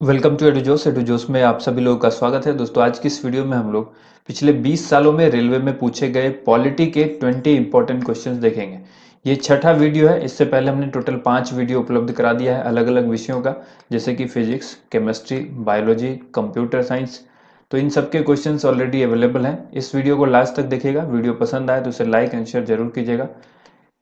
Welcome to एडुजोस में आप सभी लोगों का स्वागत है। दोस्तों, आज की इस वीडियो में हम लोग पिछले 20 सालों में रेलवे में पूछे गए पॉलिटी के 20 इंपॉर्टेंट क्वेश्चंस देखेंगे। ये छठा वीडियो है। इससे पहले हमने टोटल 5 वीडियो उपलब्ध करा दिया है अलग अलग विषयों का, जैसे कि physics, chemistry, biology, computer science. तो इन सबके क्वेश्चंस ऑलरेडी अवेलेबल हैं। इस वीडियो को लास्ट तक देखिएगा। वीडियो पसंद आए तो उसे लाइक एंड शेयर जरूर कीजिएगा।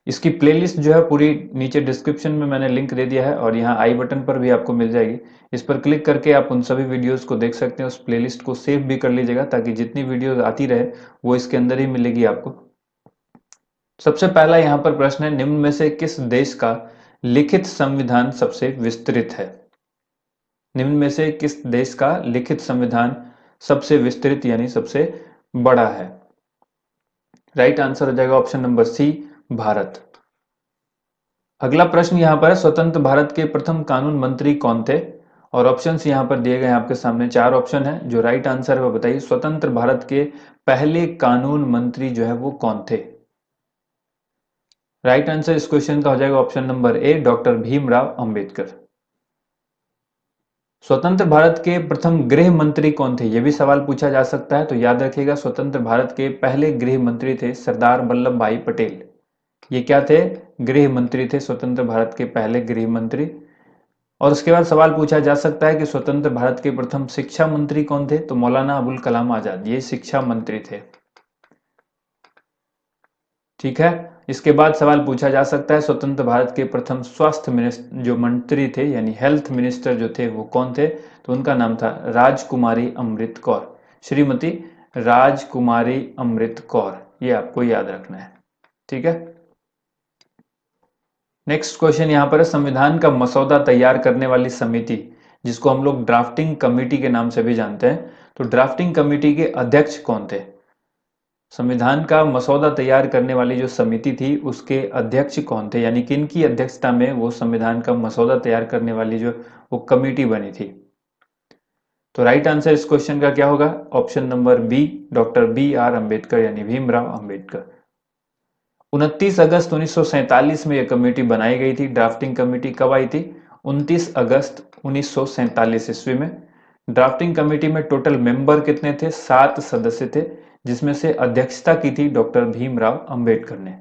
इसकी प्लेलिस्ट जो है पूरी नीचे डिस्क्रिप्शन में मैंने लिंक दे दिया है और यहाँ आई बटन पर भी आपको मिल जाएगी। इस पर क्लिक करके आप उन सभी वीडियोस को देख सकते हैं। उस प्लेलिस्ट को सेव भी कर लीजिएगा ताकि जितनी वीडियोस आती रहे वो इसके अंदर ही मिलेगी आपको। सबसे पहला यहाँ पर प्रश्न है, निम्न में से किस देश का लिखित संविधान सबसे विस्तृत है? निम्न में से किस देश का लिखित संविधान सबसे विस्तृत यानी सबसे बड़ा है? राइट आंसर हो जाएगा ऑप्शन नंबर सी, भारत। अगला प्रश्न यहां पर है, स्वतंत्र भारत के प्रथम कानून मंत्री कौन थे? और ऑप्शंस यहां पर दिए गए हैं आपके सामने। 4 ऑप्शन है। जो राइट आंसर है वो बताइए, स्वतंत्र भारत के पहले कानून मंत्री जो है वो कौन थे? राइट आंसर इस क्वेश्चन का हो जाएगा option number A, doctor Bhimrao Ambedkar. स्वतंत्र भारत के प्रथम गृह मंत्री कौन थे? यह भी सवाल पूछा जा सकता है, तो याद रखिएगा स्वतंत्र भारत के पहले गृह मंत्री थे सरदार वल्लभ भाई पटेल। ये क्या थे? गृह मंत्री थे, स्वतंत्र भारत के पहले गृह मंत्री। और उसके बाद सवाल पूछा जा सकता है कि स्वतंत्र भारत के प्रथम शिक्षा मंत्री कौन थे? तो मौलाना अबुल कलाम आजाद ये शिक्षा मंत्री थे। ठीक है। इसके बाद सवाल पूछा जा सकता है स्वतंत्र भारत के प्रथम स्वास्थ्य मिनिस्टर जो मंत्री थे यानी हेल्थ मिनिस्टर जो थे वो कौन थे? तो उनका नाम था राजकुमारी अमृत कौर, श्रीमती राजकुमारी अमृत कौर। ये आपको याद रखना है। ठीक है। नेक्स्ट क्वेश्चन यहां पर है, संविधान का मसौदा तैयार करने वाली समिति जिसको हम लोग ड्राफ्टिंग कमेटी के नाम से भी जानते हैं, तो ड्राफ्टिंग कमेटी के अध्यक्ष कौन थे? संविधान का मसौदा तैयार करने वाली जो समिति थी उसके अध्यक्ष कौन थे, यानी किन की अध्यक्षता में वो संविधान का मसौदा तैयार करने वाली जो वो कमेटी बनी थी? तो राइट आंसर इस क्वेश्चन का क्या होगा? Option number B, doctor B R Ambedkar यानी भीमराव अंबेडकर। 29 अगस्त 1947 में यह कमेटी बनाई गई थी। ड्राफ्टिंग कमेटी कब आई थी? 29 अगस्त 1947 ईस्वी में। ड्राफ्टिंग कमेटी में टोटल मेंबर कितने थे? 7 सदस्य थे, जिसमें से अध्यक्षता की थी डॉक्टर भीमराव अंबेडकर ने।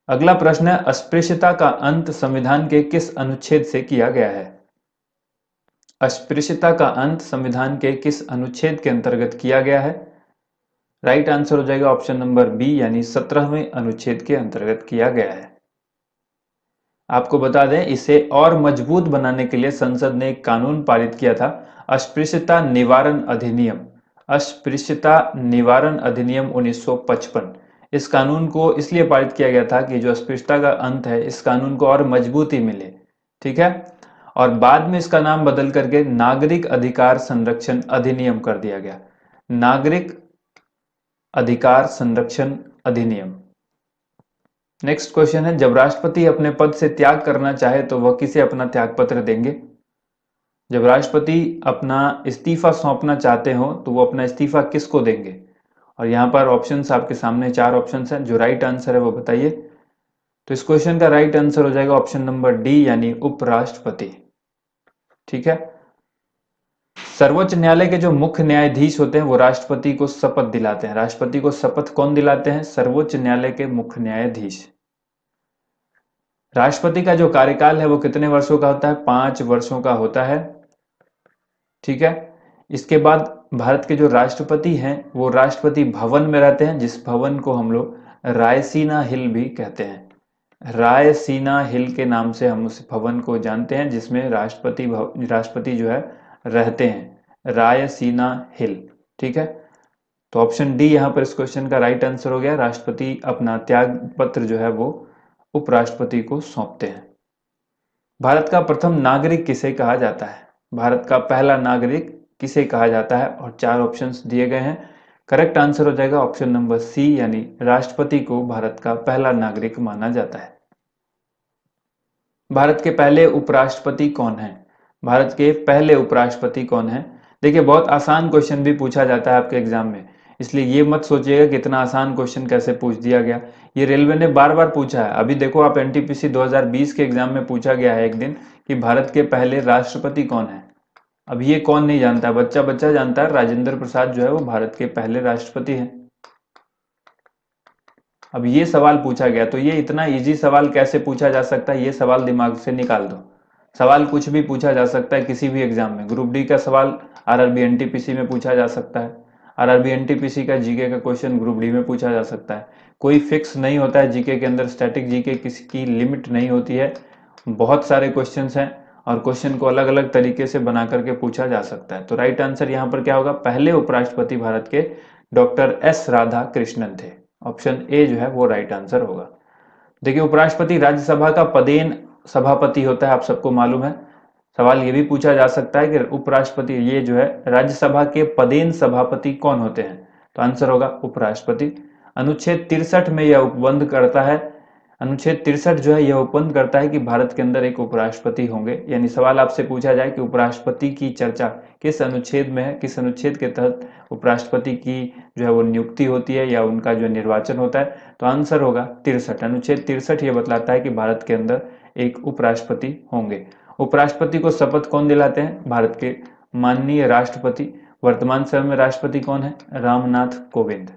अगला प्रश्न है, अस्पृश्यता का अंत संविधान के किस अनुच्छेद से किया गया है? अस्पृश्यता का अंत संविधान के किस अनुच्छेद के अंतर्गत किया गया है? राइट आंसर हो जाएगा ऑप्शन नंबर बी यानी 17वें अनुच्छेद के अंतर्गत किया गया है। आपको बता दें, इसे और मजबूत बनाने के लिए संसद ने एक कानून पारित किया था, अस्पृश्यता निवारण अधिनियम। अस्पृश्यता निवारण अधिनियम 1955। इस कानून को इसलिए पारित किया गया था कि जो अस्पृश्यता का अंत है इस कानून को और मजबूती मिले। ठीक है। और बाद में इसका नाम बदल करके नागरिक अधिकार संरक्षण अधिनियम कर दिया गया। नागरिक अधिकार संरक्षण अधिनियम। नेक्स्ट क्वेश्चन है, जब राष्ट्रपति अपने पद से त्याग करना चाहे तो वह किसे अपना त्याग पत्र देंगे? जब राष्ट्रपति अपना इस्तीफा सौंपना चाहते हो तो वो अपना इस्तीफा किसको देंगे? और यहां पर ऑप्शंस आपके सामने 4 ऑप्शंस हैं। जो राइट आंसर है वो बताइए। तो इस क्वेश्चन का राइट आंसर हो जाएगा ऑप्शन नंबर डी यानी उपराष्ट्रपति। ठीक है। सर्वोच्च न्यायालय के जो मुख्य न्यायाधीश होते हैं वो राष्ट्रपति को शपथ दिलाते हैं। राष्ट्रपति को शपथ कौन दिलाते हैं? सर्वोच्च न्यायालय के मुख्य न्यायाधीश। राष्ट्रपति का जो कार्यकाल है वो कितने वर्षों का होता है? 5 वर्षों का होता है। ठीक है। इसके बाद भारत के जो राष्ट्रपति हैं वो राष्ट्रपति भवन में रहते हैं, जिस भवन को हम लोग रायसीना हिल भी कहते हैं। रायसीना हिल के नाम से हम उस भवन को जानते हैं जिसमें राष्ट्रपति जो है रहते हैं, रायसीना हिल। ठीक है। तो ऑप्शन डी यहां पर इस क्वेश्चन का राइट आंसर हो गया। राष्ट्रपति अपना त्याग पत्र जो है वो उपराष्ट्रपति को सौंपते हैं। भारत का प्रथम नागरिक किसे कहा जाता है? भारत का पहला नागरिक किसे कहा जाता है? और 4 ऑप्शंस दिए गए हैं। करेक्ट आंसर हो जाएगा ऑप्शन नंबर सी यानी राष्ट्रपति को भारत का पहला नागरिक माना जाता है। भारत के पहले उपराष्ट्रपति कौन है? भारत के पहले उपराष्ट्रपति कौन है? देखिए, बहुत आसान क्वेश्चन भी पूछा जाता है आपके एग्जाम में, इसलिए ये मत सोचिएगा कि इतना आसान क्वेश्चन कैसे पूछ दिया गया। ये रेलवे ने बार बार पूछा है। अभी देखो आप, एनटीपीसी 2020 के एग्जाम में पूछा गया है एक दिन कि भारत के पहले राष्ट्रपति कौन है। अब ये कौन नहीं जानता, बच्चा बच्चा जानता है, राजेंद्र प्रसाद जो है वो भारत के पहले राष्ट्रपति हैं। अब ये सवाल पूछा गया, तो ये इतना इजी सवाल कैसे पूछा जा सकता है, ये सवाल दिमाग से निकाल दो। सवाल कुछ भी पूछा जा सकता है किसी भी एग्जाम में। ग्रुप डी का सवाल आरआरबी एनटीपीसी में पूछा जा सकता है, आरआरबी एनटीपीसी का जीके का क्वेश्चन ग्रुप डी में पूछा जा सकता है। कोई फिक्स नहीं होता है जीके के अंदर, स्टैटिक जीके किसी लिमिट नहीं होती है, बहुत सारे क्वेश्चंस हैं और क्वेश्चन को अलग अलग तरीके से बना करके पूछा जा सकता है। तो राइट आंसर यहाँ पर क्या होगा, पहले उपराष्ट्रपति भारत के डॉक्टर एस राधा कृष्णन थे। ऑप्शन ए जो है वो राइट आंसर होगा। देखिए, उपराष्ट्रपति राज्यसभा का पदेन सभापति होता है, आप सबको मालूम है। सवाल ये भी पूछा जा सकता है कि उपराष्ट्रपति ये जो है राज्यसभा के पदेन सभापति कौन होते हैं, तो आंसर होगा उपराष्ट्रपति। अनुच्छेद 63 में यह उपबंध करता है, अनुच्छेद 63 जो है यह उपबंध करता है कि भारत के अंदर एक उपराष्ट्रपति होंगे। यानी सवाल आपसे पूछा जाए कि उपराष्ट्रपति की चर्चा किस अनुच्छेद में है, किस अनुच्छेद के तहत उपराष्ट्रपति की जो है वो नियुक्ति होती है या उनका जो निर्वाचन होता है, तो आंसर होगा 63। अनुच्छेद 63 ये बतलाता है कि भारत के अंदर एक उपराष्ट्रपति होंगे। उपराष्ट्रपति को शपथ कौन दिलाते हैं, भारत के माननीय राष्ट्रपति। वर्तमान समय में राष्ट्रपति कौन है, रामनाथ कोविंद।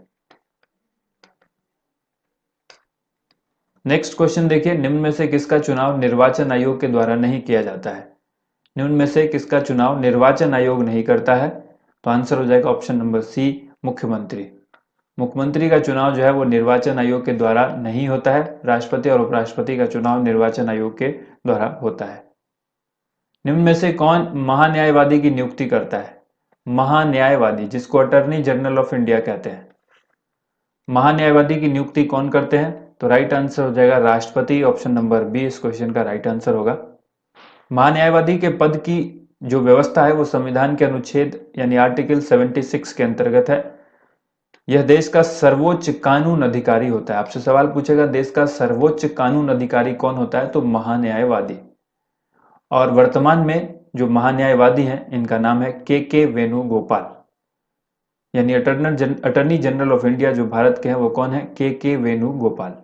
नेक्स्ट क्वेश्चन देखिए, निम्न में से किसका चुनाव निर्वाचन आयोग के द्वारा नहीं किया जाता है। निम्न में से किसका चुनाव निर्वाचन आयोग नहीं करता है, तो आंसर हो जाएगा ऑप्शन नंबर सी, मुख्यमंत्री। मुख्यमंत्री का चुनाव जो है वो निर्वाचन आयोग के द्वारा नहीं होता है, राष्ट्रपति और उपराष्ट्रपति का चुनाव निर्वाचन आयोग के द्वारा होता है। निम्न में से कौन महान्यायवादी की नियुक्ति करता है। महान्यायवादी, जिसको अटॉर्नी जनरल ऑफ इंडिया कहते हैं, महान्यायवादी की नियुक्ति कौन करते हैं, तो राइट आंसर हो जाएगा राष्ट्रपति। ऑप्शन नंबर बी इस क्वेश्चन का राइट आंसर होगा। महान्यायवादी के पद की जो व्यवस्था है वो संविधान के अनुच्छेद यानी आर्टिकल 76 के अंतर्गत है। यह देश का सर्वोच्च कानून अधिकारी होता है। आपसे सवाल पूछेगा देश का सर्वोच्च कानून अधिकारी कौन होता है, तो महान्यायवादी। और वर्तमान में जो महान्यायवादी हैं इनका नाम है के वेणुगोपाल, यानी अटॉर्नी जनरल ऑफ इंडिया जो भारत के हैं वो कौन है, के वेणुगोपाल।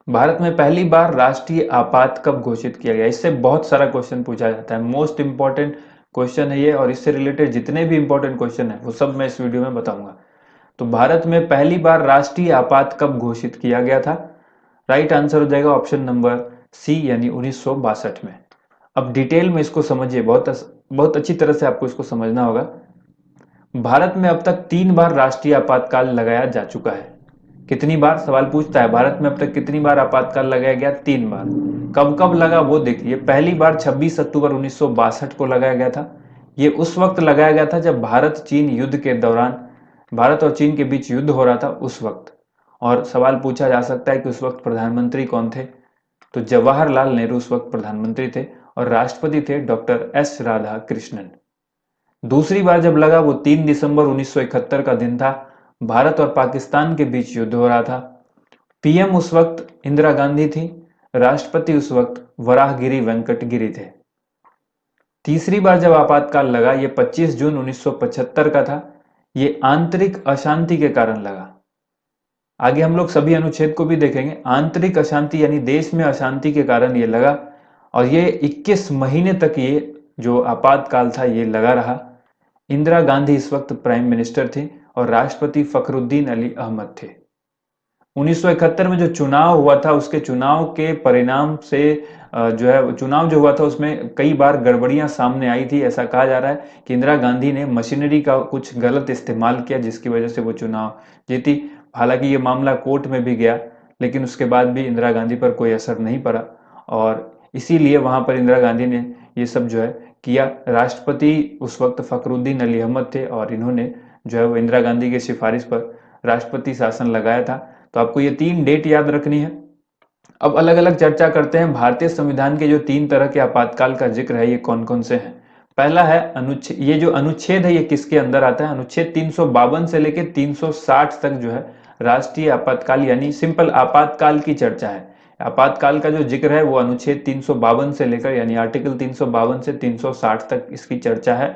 भारत में पहली बार राष्ट्रीय आपात कब घोषित किया गया, इससे बहुत सारा क्वेश्चन पूछा जाता है। मोस्ट इंपॉर्टेंट क्वेश्चन है ये, और इससे रिलेटेड जितने भी इंपॉर्टेंट क्वेश्चन है वो सब मैं इस वीडियो में बताऊंगा। तो भारत में पहली बार राष्ट्रीय आपात कब घोषित किया गया था, राइट आंसर हो जाएगा ऑप्शन नंबर सी, यानी 1962 में। अब डिटेल में इसको समझिए, बहुत अच्छी तरह से आपको इसको समझना होगा। भारत में अब तक 3 बार राष्ट्रीय आपातकाल लगाया जा चुका है। कितनी बार, सवाल पूछता है भारत में अब तक कितनी बार आपातकाल लगाया गया, 3 बार। कब कब लगा वो देखिए। पहली बार 26 अक्टूबर 1962 को लगाया गया था। ये उस वक्त लगाया गया था जब भारत चीन युद्ध के दौरान, भारत और चीन के बीच युद्ध हो रहा था उस वक्त। और सवाल पूछा जा सकता है कि उस वक्त प्रधानमंत्री कौन थे, तो जवाहरलाल नेहरू उस वक्त प्रधानमंत्री थे और राष्ट्रपति थे डॉक्टर एस राधा कृष्णन। दूसरी बार जब लगा वो 3 दिसंबर 1971 का दिन था। भारत और पाकिस्तान के बीच युद्ध हो रहा था। पीएम उस वक्त इंदिरा गांधी थी, राष्ट्रपति उस वक्त वराहगिरी वेंकटगिरी थे। तीसरी बार जब आपातकाल लगा ये 25 जून 1975 का था। ये आंतरिक अशांति के कारण लगा। आगे हम लोग सभी अनुच्छेद को भी देखेंगे। आंतरिक अशांति यानी देश में अशांति के कारण ये लगा, और ये 21 महीने तक ये जो आपातकाल था ये लगा रहा। इंदिरा गांधी इस वक्त प्राइम मिनिस्टर थी और राष्ट्रपति फखरुद्दीन अली अहमद थे। 1971 में जो चुनाव हुआ था उसके चुनाव के परिणाम से जो है चुनाव जो हुआ था उसमें कई बार गड़बड़ियां सामने आई थी। ऐसा कहा जा रहा है कि इंदिरा गांधी ने मशीनरी का कुछ गलत इस्तेमाल किया जिसकी वजह से वो चुनाव जीती। हालांकि ये मामला कोर्ट में भी गया, लेकिन उसके बाद भी इंदिरा गांधी पर कोई असर नहीं पड़ा, और इसीलिए वहां पर इंदिरा गांधी ने ये सब जो है किया। राष्ट्रपति उस वक्त फखरुद्दीन अली अहमद थे और इन्होंने जो है वो इंदिरा गांधी की सिफारिश पर राष्ट्रपति शासन लगाया था। तो आपको ये 3 डेट याद रखनी है। अब अलग अलग चर्चा करते हैं। भारतीय संविधान के जो 3 तरह के आपातकाल का जिक्र है ये कौन कौन से हैं। पहला है अनुच्छेद, ये जो अनुच्छेद है ये किसके अंदर आता है, अनुच्छेद 352 से लेकर 360 तक जो है राष्ट्रीय आपातकाल यानी सिंपल आपातकाल की चर्चा है। आपातकाल का जो जिक्र है वो अनुच्छेद 352 से लेकर यानी आर्टिकल 352 से 360 तक इसकी चर्चा है।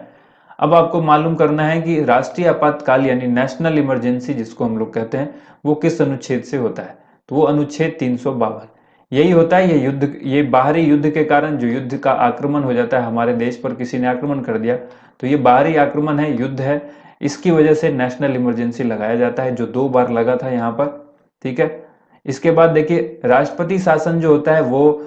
अब आपको मालूम करना है कि राष्ट्रीय आपातकाल यानी नेशनल इमरजेंसी जिसको हम लोग कहते हैं वो किस अनुच्छेद से होता है, तो वो अनुच्छेद 352। यही होता है, ये बाहरी युद्ध के कारण जो युद्ध का आक्रमण हो जाता है, हमारे देश पर किसी ने आक्रमण कर दिया, तो ये बाहरी आक्रमण है, युद्ध है, इसकी वजह से नेशनल इमरजेंसी लगाया जाता है, जो 2 बार लगा था यहाँ पर। ठीक है, इसके बाद देखिए राष्ट्रपति शासन जो होता है वो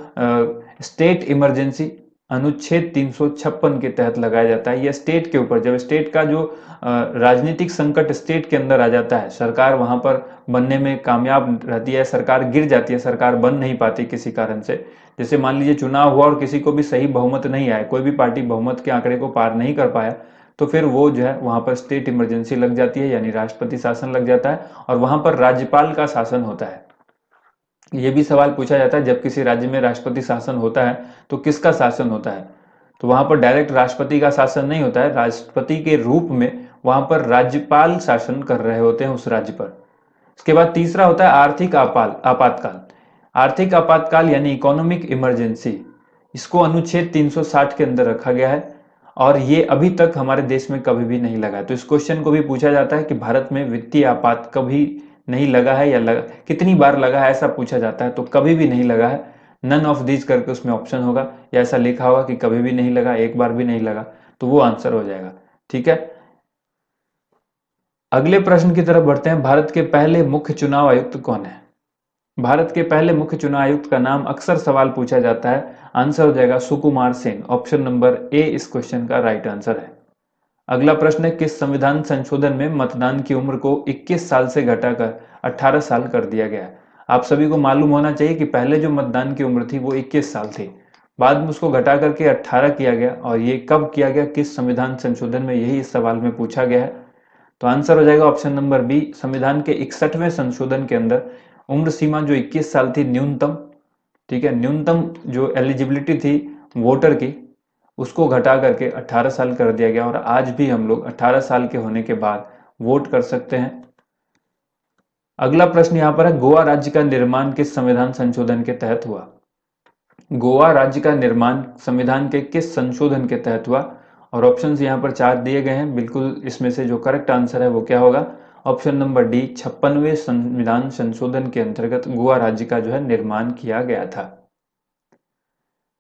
स्टेट इमरजेंसी अनुच्छेद 356 के तहत लगाया जाता है। यह स्टेट के ऊपर, जब स्टेट का जो राजनीतिक संकट स्टेट के अंदर आ जाता है, सरकार वहां पर बनने में कामयाब रहती है, सरकार गिर जाती है, सरकार बन नहीं पाती किसी कारण से, जैसे मान लीजिए चुनाव हुआ और किसी को भी सही बहुमत नहीं आया, कोई भी पार्टी बहुमत के आंकड़े को पार नहीं कर पाया, तो फिर वो जो है वहां पर स्टेट इमरजेंसी लग जाती है, यानी राष्ट्रपति शासन लग जाता है, और वहां पर राज्यपाल का शासन होता है। ये भी सवाल पूछा जाता है, जब किसी राज्य में राष्ट्रपति शासन होता है तो किसका शासन होता है, तो वहां पर डायरेक्ट राष्ट्रपति का शासन नहीं होता है, राष्ट्रपति के रूप में वहां पर राज्यपाल शासन कर रहे होते हैं उस राज्य पर। इसके बाद तीसरा होता है आर्थिक आपातकाल। आर्थिक आपातकाल यानी इकोनॉमिक इमरजेंसी, इसको अनुच्छेद 360 के अंदर रखा गया है, और ये अभी तक हमारे देश में कभी भी नहीं लगा है। तो इस क्वेश्चन को भी पूछा जाता है कि भारत में वित्तीय आपात कभी नहीं लगा है या लगा, कितनी बार लगा है, ऐसा पूछा जाता है, तो कभी भी नहीं लगा है, नन ऑफ दीज करके उसमें ऑप्शन होगा, या ऐसा लिखा होगा कि कभी भी नहीं लगा, एक बार भी नहीं लगा, तो वो आंसर हो जाएगा। ठीक है, अगले प्रश्न की तरफ बढ़ते हैं। भारत के पहले मुख्य चुनाव आयुक्त कौन है? भारत के पहले मुख्य चुनाव आयुक्त का नाम अक्सर सवाल पूछा जाता है, आंसर हो जाएगा Sukumar Sen. Option number A इस क्वेश्चन का राइट आंसर है। अगला प्रश्न है, किस संविधान संशोधन में मतदान की उम्र को 21 साल से घटाकर 18 साल कर दिया गया? आप सभी को मालूम होना चाहिए कि पहले जो मतदान की उम्र थी वो 21 साल थी, बाद में उसको घटा करके 18 किया गया, और ये कब किया गया, किस संविधान संशोधन में, यही इस सवाल में पूछा गया है। तो आंसर हो जाएगा ऑप्शन नंबर बी, संविधान के 61वें संशोधन के अंदर उम्र सीमा जो 21 साल थी न्यूनतम, ठीक है, न्यूनतम जो एलिजिबिलिटी थी वोटर की, उसको घटा करके 18 साल कर दिया गया, और आज भी हम लोग 18 साल के होने के बाद वोट कर सकते हैं। अगला प्रश्न यहां पर है, गोवा राज्य का निर्माण किस संविधान संशोधन के तहत हुआ? गोवा राज्य का निर्माण संविधान के किस संशोधन के तहत हुआ? और ऑप्शंस यहां पर 4 दिए गए हैं, बिल्कुल इसमें से जो करेक्ट आंसर है वो क्या होगा? ऑप्शन नंबर डी, 56वें संविधान संशोधन के अंतर्गत गोवा राज्य का जो है निर्माण किया गया था।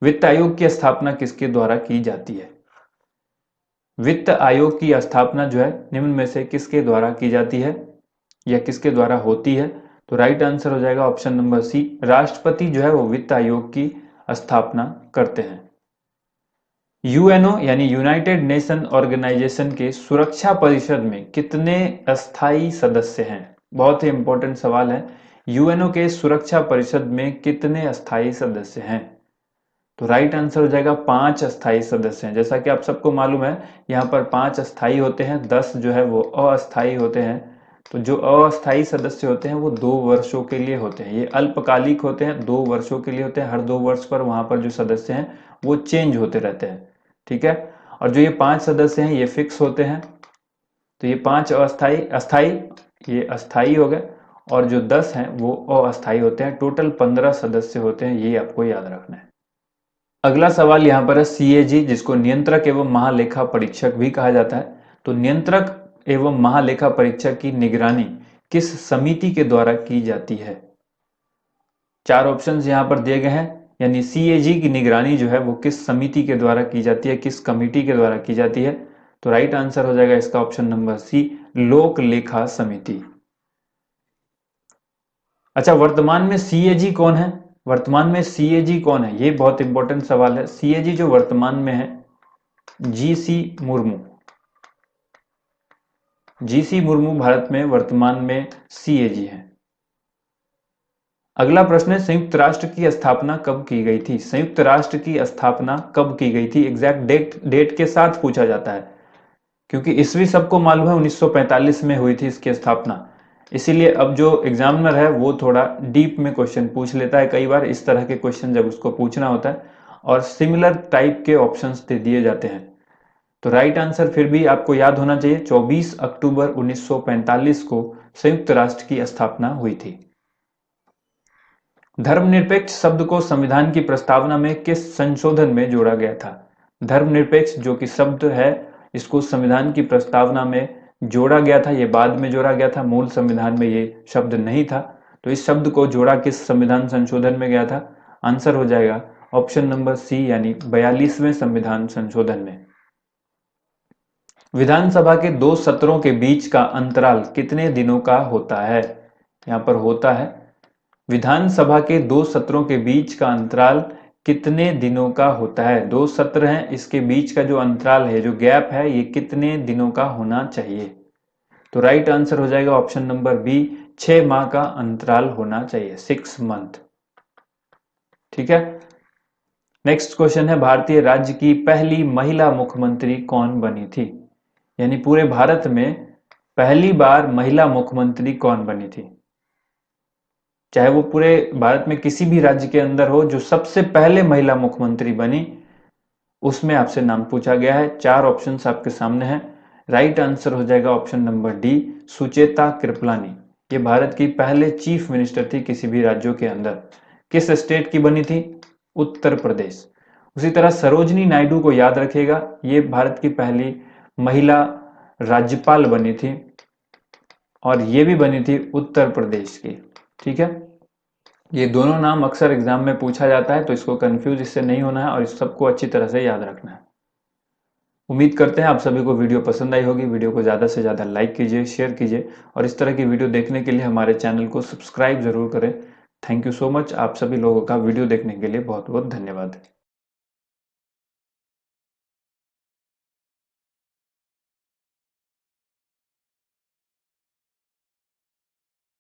वित्त आयोग की स्थापना किसके द्वारा की जाती है? वित्त आयोग की स्थापना जो है निम्न में से किसके द्वारा की जाती है या किसके द्वारा होती है? तो राइट आंसर हो जाएगा ऑप्शन नंबर सी, राष्ट्रपति जो है वो वित्त आयोग की स्थापना करते हैं। यूएनओ यानी यूनाइटेड नेशन ऑर्गेनाइजेशन के सुरक्षा परिषद में कितने अस्थायी सदस्य हैं? बहुत ही इंपॉर्टेंट सवाल है, यूएनओ के सुरक्षा परिषद में कितने अस्थायी सदस्य हैं? तो राइट आंसर हो जाएगा 5 अस्थायी सदस्य हैं। जैसा कि आप सबको मालूम है, यहाँ पर 5 अस्थायी होते हैं, 10 जो है वो अस्थायी होते हैं। तो जो अस्थायी सदस्य होते हैं वो 2 वर्षों के लिए होते हैं, ये अल्पकालिक होते हैं, 2 वर्षों के लिए होते हैं, हर 2 वर्ष पर वहां पर जो सदस्य हैं वो चेंज होते रहते हैं। ठीक है, और जो ये 5 सदस्य हैं ये फिक्स होते हैं, तो ये 5 अस्थाई ये अस्थाई हो गए, और जो 10 हैं वो अस्थाई होते हैं। टोटल 15 सदस्य होते हैं, ये आपको याद रखना है। अगला सवाल यहाँ पर है, सीएजी जिसको नियंत्रक एवं महालेखा परीक्षक भी कहा जाता है, तो नियंत्रक एवं महालेखा परीक्षक की निगरानी किस समिति के द्वारा की जाती है? 4 ऑप्शंस यहाँ पर दिए गए हैं, यानी सीएजी की निगरानी जो है वो किस समिति के द्वारा की जाती है, किस कमिटी के द्वारा की जाती है? तो राइट आंसर हो जाएगा इसका ऑप्शन नंबर सी, लोक लेखा समिति। अच्छा, वर्तमान में सीएजी कौन है? वर्तमान में सीएजी कौन है, ये बहुत इंपॉर्टेंट सवाल है। सीएजी जो वर्तमान में है, जीसी मुर्मू। जीसी मुर्मू भारत में वर्तमान में सीएजी है। अगला प्रश्न है, संयुक्त राष्ट्र की स्थापना कब की गई थी? संयुक्त राष्ट्र की स्थापना कब की गई थी? एग्जैक्ट डेट के साथ पूछा जाता है, क्योंकि ईस्वी सबको मालूम है 1945 में हुई थी इसकी स्थापना, इसीलिए अब जो एग्जामिनर है वो थोड़ा डीप में क्वेश्चन पूछ लेता है कई बार, इस तरह के क्वेश्चन जब उसको पूछना होता है, और सिमिलर टाइप के ऑप्शंस दे दिए जाते हैं। तो राइट आंसर फिर भी आपको याद होना चाहिए, 24 अक्टूबर 1945 को संयुक्त राष्ट्र की स्थापना हुई थी। धर्मनिरपेक्ष शब्द को संविधान की प्रस्तावना में किस संशोधन में जोड़ा गया था? धर्मनिरपेक्ष जो कि शब्द है, इसको संविधान की प्रस्तावना में जोड़ा गया था, ये बाद में जोड़ा गया था, मूल संविधान में ये शब्द नहीं था। तो इस शब्द को जोड़ा किस संविधान संशोधन में गया था? आंसर हो जाएगा ऑप्शन नंबर सी यानी 42वें संविधान संशोधन में। विधानसभा के 2 सत्रों के बीच का अंतराल कितने दिनों का होता है? यहां पर होता है विधानसभा के 2 सत्रों के बीच का अंतराल कितने दिनों का होता है? 2 सत्र हैं, इसके बीच का जो अंतराल है, जो गैप है, ये कितने दिनों का होना चाहिए? तो राइट आंसर हो जाएगा ऑप्शन नंबर बी, 6 माह का अंतराल होना चाहिए, 6 मंथ। ठीक है। नेक्स्ट क्वेश्चन है, भारतीय राज्य की पहली महिला मुख्यमंत्री कौन बनी थी? यानी पूरे भारत में पहली बार महिला मुख्यमंत्री कौन बनी थी? चाहे वो पूरे भारत में किसी भी राज्य के अंदर हो, जो सबसे पहले महिला मुख्यमंत्री बनी, उसमें आपसे नाम पूछा गया है। 4 ऑप्शंस आपके सामने हैं। राइट आंसर हो जाएगा option number D, Sucheta Kripalani. ये भारत की पहले चीफ मिनिस्टर थी किसी भी राज्यों के अंदर। किस स्टेट की बनी थी? उत्तर प्रदेश। उसी तरह सरोजनी नायडू को याद रखिएगा, ये भारत की पहली महिला राज्यपाल बनी थी और ये भी बनी थी उत्तर प्रदेश की। ठीक है। ये दोनों नाम अक्सर एग्जाम में पूछा जाता है, तो इसको कंफ्यूज इससे नहीं होना है और इस सबको अच्छी तरह से याद रखना है। उम्मीद करते हैं आप सभी को वीडियो पसंद आई होगी। वीडियो को ज़्यादा से ज़्यादा लाइक कीजिए, शेयर कीजिए और इस तरह की वीडियो देखने के लिए हमारे चैनल को सब्सक्राइब जरूर करें। Thank you so much. आप सभी लोगों का वीडियो देखने के लिए बहुत बहुत धन्यवाद।